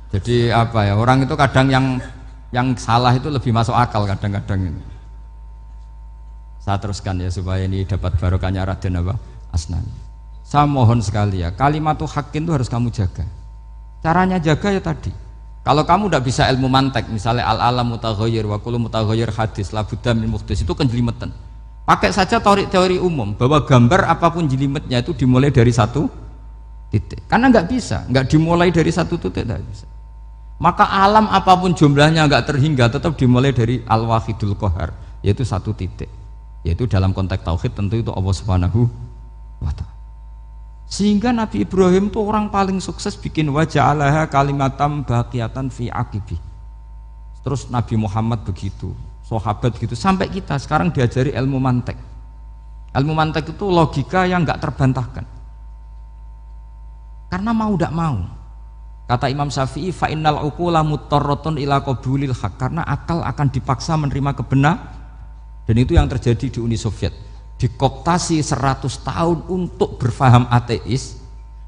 Jadi apa ya, orang itu kadang yang salah itu lebih masuk akal kadang-kadang ini. Saya teruskan ya supaya ini dapat barokahnya Raden apa? Asnani. Saya mohon sekali ya, kalimatul haqqin itu harus kamu jaga. Caranya jaga ya tadi. Kalau kamu tidak bisa ilmu mantek, misalnya al-alam mutaghayyir wa kullu mutaghayyir hadis la budda min muhdits, itu kenjelimetan. Pakai saja teori umum bahwa gambar apapun jelimetnya itu dimulai dari satu titik. Karena nggak bisa, nggak dimulai dari satu titik nggak bisa. Maka alam apapun jumlahnya nggak terhingga tetap dimulai dari al-wahidul qahar, yaitu satu titik. Yaitu dalam konteks tauhid tentu itu Allah Subhanahu wa ta'ala. Sehingga Nabi Ibrahim itu orang paling sukses bikin waja'alaha kalimatam baqiyatan fi aqibi. Terus Nabi Muhammad begitu, sahabat gitu, sampai kita sekarang diajari ilmu mantek. Ilmu mantek itu logika yang nggak terbantahkan. Karena mau tidak mau. Kata Imam Syafi'i, fa innal uqula muttarratun ila qabulil haq, karena akal akan dipaksa menerima kebenaran. Dan itu yang terjadi di Uni Soviet. Dikooptasi 100 tahun untuk berfaham ateis,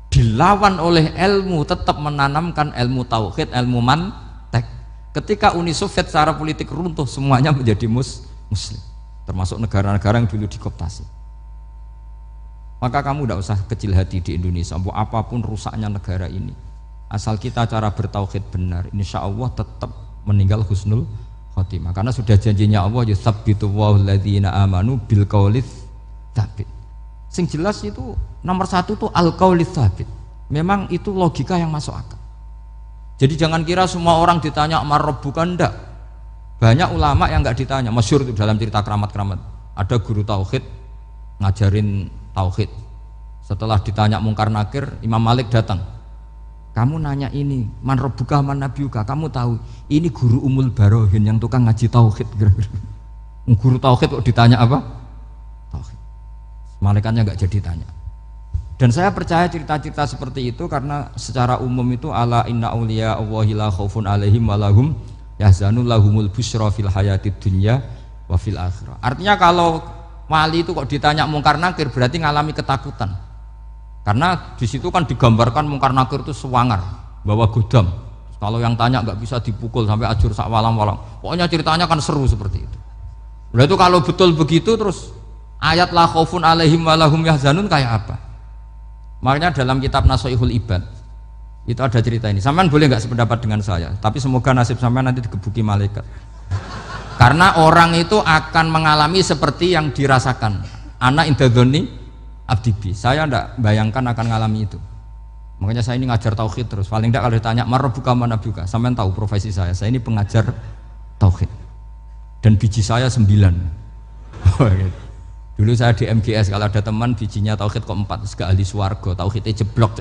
dilawan oleh ilmu, tetap menanamkan ilmu tauhid, ilmu mantek. Ketika Uni Soviet secara politik runtuh, semuanya menjadi muslim, termasuk negara-negara yang dulu dikooptasi. Maka kamu tidak usah kecil hati di Indonesia, apapun rusaknya negara ini, asal kita cara bertauhid benar, insya Allah tetap meninggal husnul khotimah. Karena sudah janjinya Allah, yusabbitu walladzina amanu bil qaulits tsabit. Sing jelas itu nomor satu tuh al qaulits tsabit. Memang itu logika yang masuk akal. Jadi jangan kira semua orang ditanya mar rabbuka, ndak. Banyak ulama yang enggak ditanya. Masyhur itu dalam cerita keramat-keramat. Ada guru tauhid ngajarin tauhid. Setelah ditanya mungkar nakir, Imam Malik datang. Kamu nanya ini, man rabbuka man nabiyuka, kamu tahu ini guru Umul Barohin yang tukang ngaji tauhid. Guru tauhid kok ditanya apa? Tauhid. Malaikatnya nggak jadi tanya. Dan saya percaya cerita-cerita seperti itu karena secara umum itu ala inna auliya Allahi la khaufun alaihim walahum yahzanun lahumul busyra fil hayatid dunya wa fil akhirah. Artinya kalau wali itu kok ditanya mungkar nakir berarti ngalami ketakutan. Karena di situ kan digambarkan mungkar nakir itu sewangar, bawa godam. Kalau yang tanya nggak bisa dipukul sampai ajur sak walang-walang. Pokoknya ceritanya kan seru seperti itu. Udah itu kalau betul begitu terus ayat la khaufun alaihim walahum yahzanun kayak apa? Makanya dalam kitab Nasoihul Ibad itu ada cerita ini. Sampean boleh nggak sependapat dengan saya, tapi semoga nasib sampean nanti digebuki malaikat. Karena orang itu akan mengalami seperti yang dirasakan. Ana indadzoni abdibi. Saya ndak bayangkan akan mengalami itu. Makanya saya ini ngajar tauhid terus. Paling tidak kalau ditanya marabbuka manabuka, sampean tahu profesi saya. Saya ini pengajar tauhid. Dan biji saya 9. Dulu saya di MGS, kalau ada teman bijinya tauhid kok 4, terus gak ahli swarga, tauhidnya jeblok.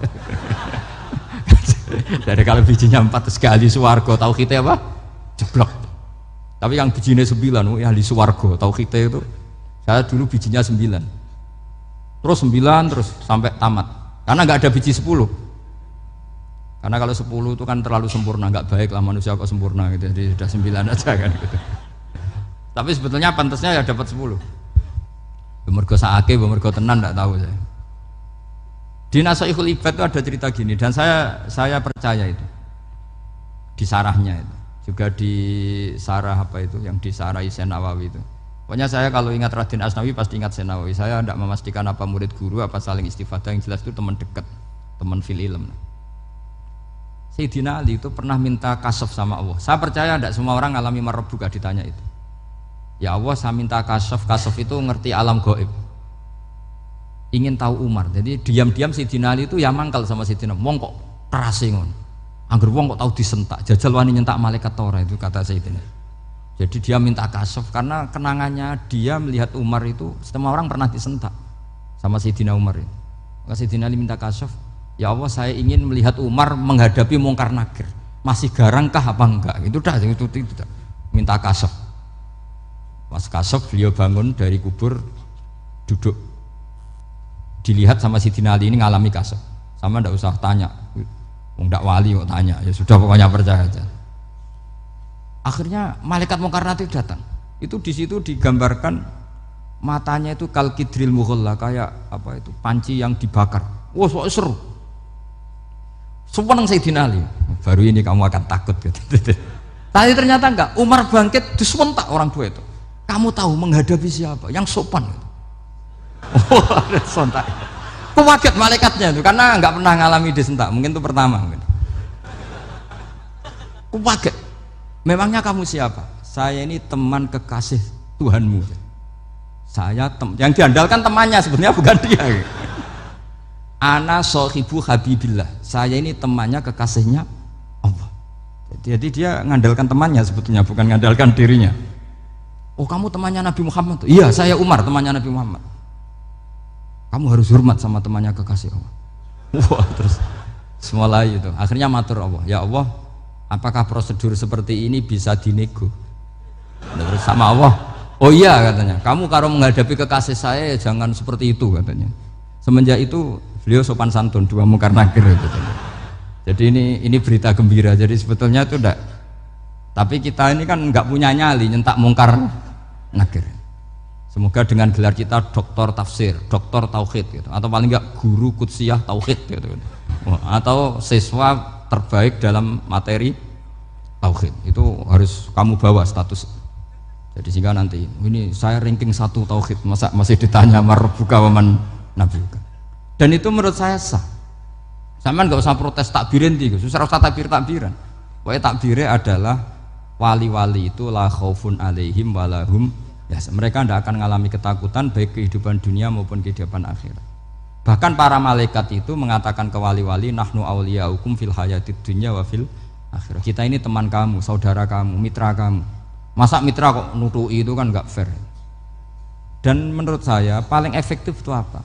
Dari kalau bijinya 4 terus gak ahli swarga, tauhidnya apa? Jeblok. Tapi yang bijinya 9, ahli swarga, tauhidnya itu. Saya dulu bijinya 9. Terus 9 terus sampai tamat. Karena nggak ada biji 10. Karena kalau 10 itu kan terlalu sempurna, nggak baik lah manusia kok sempurna gitu. Jadi sudah 9 aja kan gitu. Tapi sebetulnya pantasnya ya dapat 10. Mergo saake, mergo tenan nggak tahu saya. Di Nasoihul Ibad itu ada cerita gini dan saya percaya itu. Di sarahnya itu. Juga di sarah apa itu yang di sarah Isen Nawawi itu. Pokoknya saya kalau ingat Raden Asnawi pasti ingat Senawi. Saya tidak memastikan apa murid guru apa saling istifadah, yang jelas itu teman dekat, teman fil ilm. Sayyidina Ali itu pernah minta kasaf sama Allah. Saya percaya tidak semua orang alami marabbuka ditanya itu. Ya Allah, saya minta kasaf itu ngerti alam gaib. Ingin tahu Umar. Jadi diam-diam Sayyidina Ali itu ya mangkal sama Sayyidina. Wong kok kerase ngono. Angger wong kok tahu disentak. Jajal wani nyentak malaikat ora itu kata Sayyidina. Jadi dia minta kasaf karena kenangannya dia melihat Umar itu semua orang pernah disentak sama Sayyidina Umar itu. Maka Sayyidina Ali minta kasaf, ya Allah saya ingin melihat Umar menghadapi mungkar nakir. Masih garangkah apa enggak? Itu dah itu minta kasaf. Pas kasaf beliau bangun dari kubur, duduk. Dilihat sama Sayyidina Ali ini ngalami kasaf. Sama ndak usah tanya. Ndak wali kok tanya. Ya sudah pokoknya percaya aja. Akhirnya malaikat mungkar nakir datang. Itu di situ digambarkan matanya itu kalkidril mughalla, kayak apa itu panci yang dibakar. Wah, wow, seru. Seneng Sayyidina Ali. baru ini kamu akan takut gitu. Tapi ternyata enggak, Umar bangkit disewentak orang tua itu. Kamu tahu menghadapi siapa? Yang sopan gitu. Oh, ada sontak. Kaget malaikatnya itu karena enggak pernah ngalami disentak, mungkin itu pertama mungkin. Kaget. Memangnya kamu siapa? Saya ini teman kekasih Tuhanmu. Saya yang diandalkan temannya sebetulnya bukan dia. Ana sohibu habibillah. Saya ini temannya kekasihnya Allah. Jadi dia ngandalkan temannya sebetulnya bukan ngandalkan dirinya. Oh kamu temannya Nabi Muhammad? Iya saya Umar temannya Nabi Muhammad. Kamu harus hormat sama temannya kekasih Allah. Wah terus mulai itu. Akhirnya matur Allah. Ya Allah, apakah prosedur seperti ini bisa dinego? Terus sama Allah. Oh iya katanya. Kamu kalau menghadapi kekasih saya ya jangan seperti itu katanya. Semenjak itu beliau sopan santun, dua mungkar nakir gitu. Jadi ini berita gembira. Jadi sebetulnya itu enggak. Tapi kita ini kan enggak punya nyali nyentak mungkar nakir. Semoga dengan gelar kita doktor tafsir, doktor tauhid gitu. Atau paling enggak guru kutsiyah tauhid gitu. Atau siswa terbaik dalam materi tauhid. Itu harus kamu bawa status. Jadi sehingga nanti ini saya ranking 1 tauhid, masa masih ditanya marbuka waman nabiuka. Dan itu menurut saya sah. Sama nggak usah protes takbirin tiga, susah usah takbiran. Pokoknya takbirnya adalah wali-wali itu la khaufun alaihim walahum ya, mereka tidak akan mengalami ketakutan baik kehidupan dunia maupun kehidupan akhirat. Bahkan para malaikat itu mengatakan ke wali-wali nahnu awliyaukum fil hayatid dunya wa fil akhirah. Kita ini teman kamu, saudara kamu, mitra kamu. Masa mitra kok nutui itu kan nggak fair. Dan menurut saya paling efektif itu apa?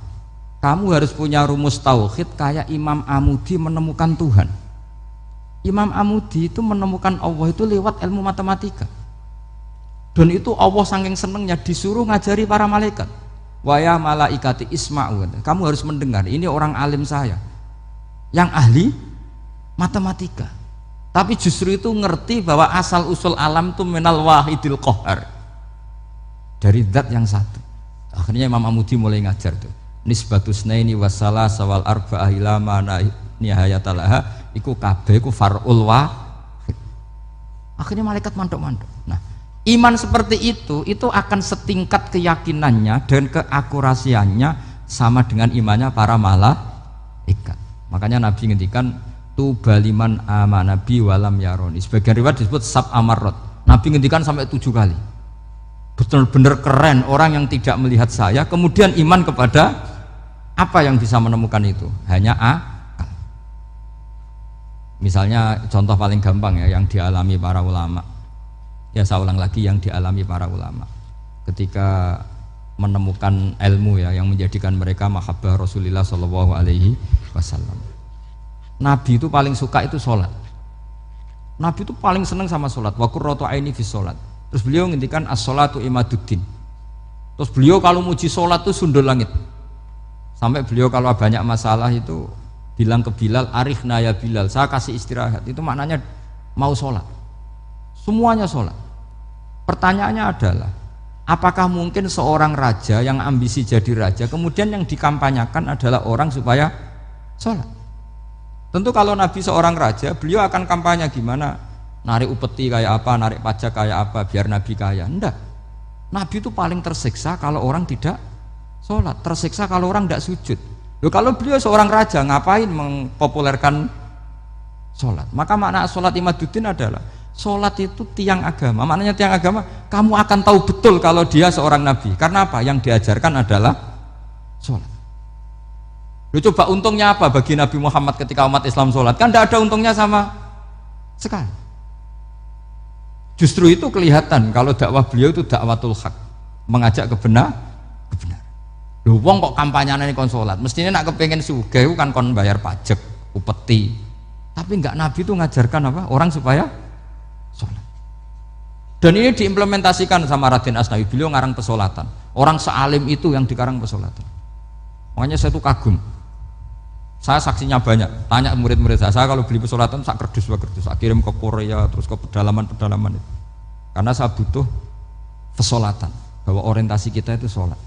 Kamu harus punya rumus tauhid kayak Imam Amudi menemukan Tuhan. Imam Amudi itu menemukan Allah itu lewat ilmu matematika. Dan itu Allah saking senengnya disuruh ngajari para malaikat. Wa ya malaikati isma'u. Kamu harus mendengar, ini orang alim saya yang ahli matematika. Tapi justru itu ngerti bahwa asal usul alam itu minal wahidil qahar. Dari zat yang satu. Akhirnya Imam Amudi mulai ngajar tuh. Nisbatus naini wassalah sawal arba'ah ila mana nihayatalaha iku kabeh iku far'ul wahid. Akhirnya malaikat mandok-mandok. Nah, iman seperti itu akan setingkat keyakinannya dan keakurasiannya sama dengan imannya para malaikat. Makanya Nabi ngendikan tu baliman amanabi walam yaroni. Sebagian riwayat disebut sab amarot. Nabi ngendikan sampai 7 kali. Benar-benar keren orang yang tidak melihat saya kemudian iman kepada apa yang bisa menemukan itu? Hanya akal. Misalnya contoh paling gampang ya yang dialami para ulama. Ya saya ulang lagi yang dialami para ulama. Ketika menemukan ilmu ya yang menjadikan mereka mahabbah Rasulullah Shallallahu Alaihi Wasallam. Nabi itu paling suka itu sholat. Nabi itu paling senang sama sholat. Wa qurratu aini fi sholat. Terus beliau ngintikan as-sholatu imaduddin. Terus beliau kalau muji sholat itu sundul langit. Sampai beliau kalau banyak masalah itu bilang ke Bilal, arikhna ya Bilal, saya kasih istirahat. Itu maknanya mau sholat. Semuanya sholat. Pertanyaannya adalah, apakah mungkin seorang raja yang ambisi jadi raja, kemudian yang dikampanyakan adalah orang supaya sholat? Tentu kalau Nabi seorang raja, beliau akan kampanye gimana? Narik upeti kayak apa, narik pajak kayak apa, biar Nabi kaya. Enggak. Nabi itu paling tersiksa kalau orang tidak sholat, tersiksa kalau orang tidak sujud. Loh, kalau beliau seorang raja, ngapain mempopulerkan sholat? Maka makna sholat imaduddin adalah sholat itu tiang agama. Maknanya tiang agama, kamu akan tahu betul kalau dia seorang nabi. Karena apa? Yang diajarkan adalah sholat. Loh, coba untungnya apa bagi Nabi Muhammad ketika umat Islam sholat? Kan tidak ada untungnya sama sekali. Justru itu kelihatan kalau dakwah beliau itu dakwatul haq, mengajak kebenaran. Lho wong kok kampanyane kon salat, mestinya nak kepengin sugih kan kon bayar pajak, upeti. Tapi enggak, Nabi itu ngajarkan apa? Orang supaya salat. Dan ini diimplementasikan sama Raden Asnawi, beliau ngarang pesolatan. Orang sealim itu yang dikarang pesolatan. Makanya saya tuh kagum. Saya saksinya banyak, tanya murid-murid saya kalau beli pesolatan sak kerdus, saya kirim ke Korea terus ke pedalaman-pedalaman itu. Karena saya butuh pesolatan, bahwa orientasi kita itu sholat.